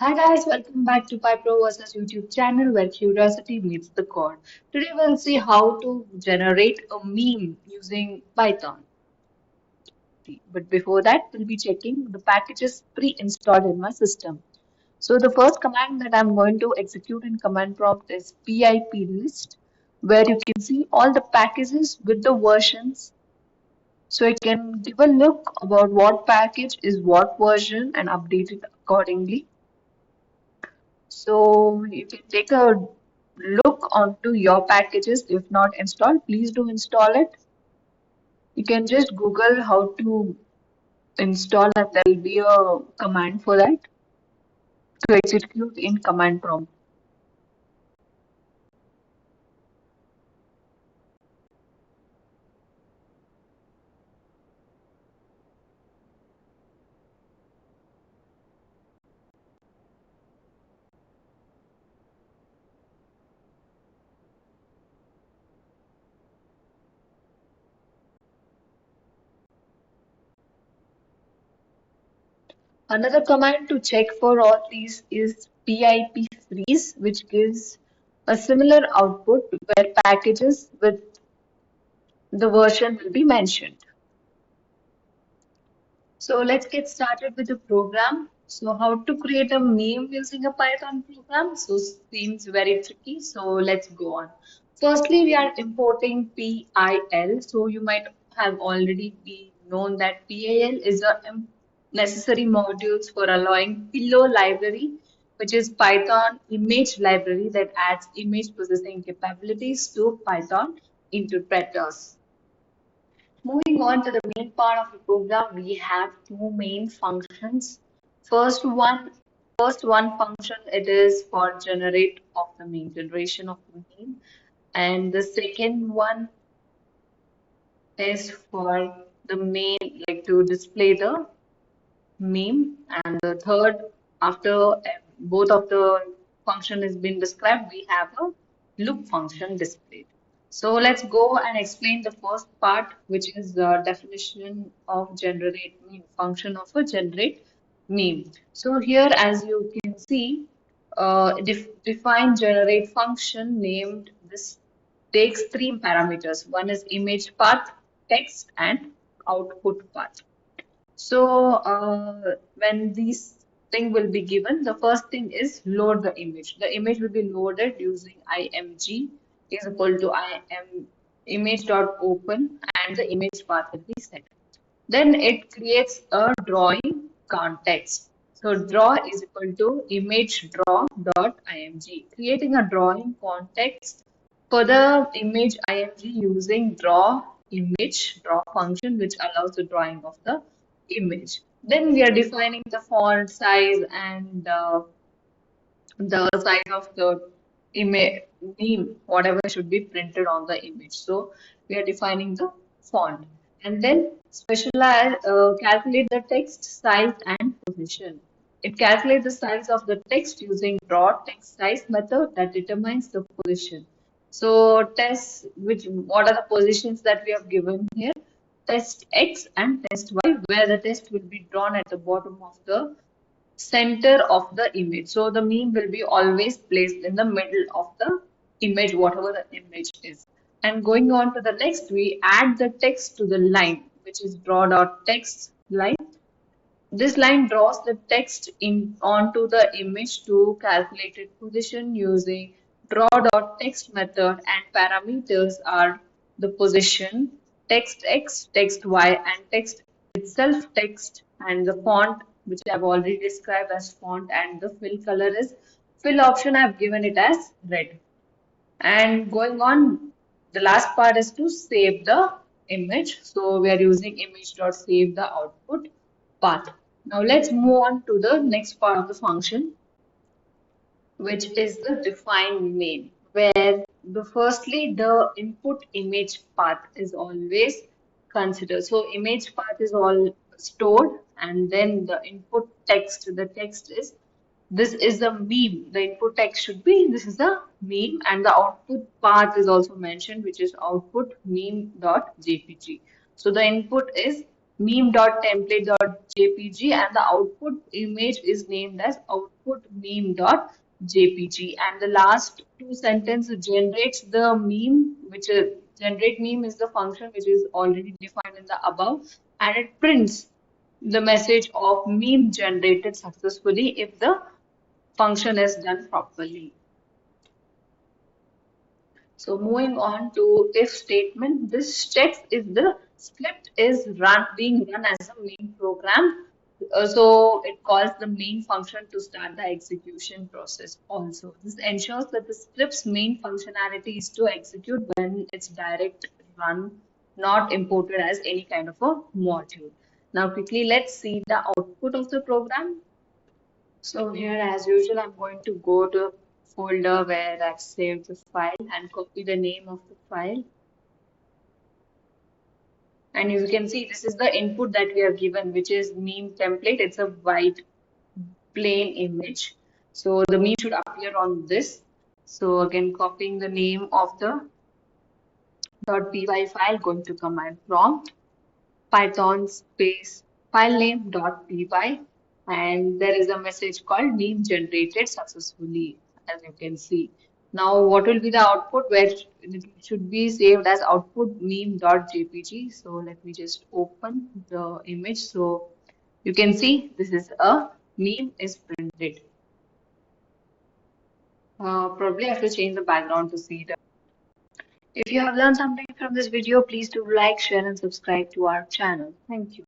Hi guys, welcome back to Pypro versus YouTube channel where curiosity meets the code. Today we'll see how to generate a meme using Python. But before that, we'll be checking the packages pre-installed in my system. So the first command that I'm going to execute in command prompt is pip list, where you can see all the packages with the versions. So I can give a look about what package is what version and update it accordingly. So you can take a look onto your packages. If not installed, please do install it. You can just Google how to install and there will be a command for that to execute in command prompt. Another command to check for all these is pip freeze, which gives a similar output where packages with the version will be mentioned. So let's get started with the program. So how to create a meme using a Python program? So seems very tricky. So let's go on. Firstly, we are importing PIL. So you might have already be known that PIL is a necessary modules for allowing Pillow library, which is Python image library that adds image processing capabilities to Python interpreters. Moving on to the main part of the program, we have two main functions. First one, first one function, it is for generate of the meme, generation of the meme, and the second one is for the main, like to display the meme, and the third, after both of the function has been described, we have a loop function displayed. So let's go and explain the first part, which is the definition of generate meme, function of a generate meme. So here, as you can see, define generate function named this takes three parameters. One is image path, text, and output path. So when this thing will be given, the first thing is load the image. The image will be loaded using img is equal to im image dot open and the image path will be set. Then it creates a drawing context. So draw is equal to image draw dot img, creating a drawing context for the image img using draw image draw function, which allows the drawing of the image. Then we are defining the font size and the size of the image meme, whatever should be printed on the image. So we are defining the font and then specialize, calculate the text size and position. It calculates the size of the text using draw text size method that determines the position. So test which what are the positions that we have given here? Test X and test Y, where the test will be drawn at the bottom of the center of the image. So the meme will be always placed in the middle of the image, whatever the image is. And going on to the next, we add the text to the line, which is draw dot text line. This line draws the text in onto the image to calculated position using draw.text method, and parameters are the position, text x, text y, and text itself text, and the font, which I've already described as font, and the fill color is fill option. I've given it as red. And going on, the last part is to save the image. So we are using image.save the output path. Now let's move on to the next part of the function, which is the define main, where the firstly the input image path is always considered. So image path is all stored, and then the input text, the text is this is the meme. The input text should be this is the meme, and the output path is also mentioned, which is output meme dot jpg. So the input is meme.template.jpg, and the output image is named as output meme.jpg. And the last two sentences generates the meme, which is generate meme is the function which is already defined in the above, and it prints the message of meme generated successfully if the function is done properly. So moving on to if statement, this checks if the script is being run as a main program. So it calls the main function to start the execution process also. This ensures that the script's main functionality is to execute when it's direct run, not imported as any kind of a module. Now quickly let's see the output of the program. So here, as usual, I'm going to go to folder where I've saved the file and copy the name of the file. And as you can see, this is the input that we have given, which is meme template. It's a white plain image. So the meme should appear on this. So again, copying the name of the .py file, going to command prompt. Python space filename dot py, and there is a message called meme generated successfully, as you can see. Now what will be the output, where it should be saved as output meme dot jpg. So let me just open the image. So you can see this is a meme is printed. Probably I have to change the background to see the. If you have learned something from this video, please do like, share and subscribe to our channel. Thank you.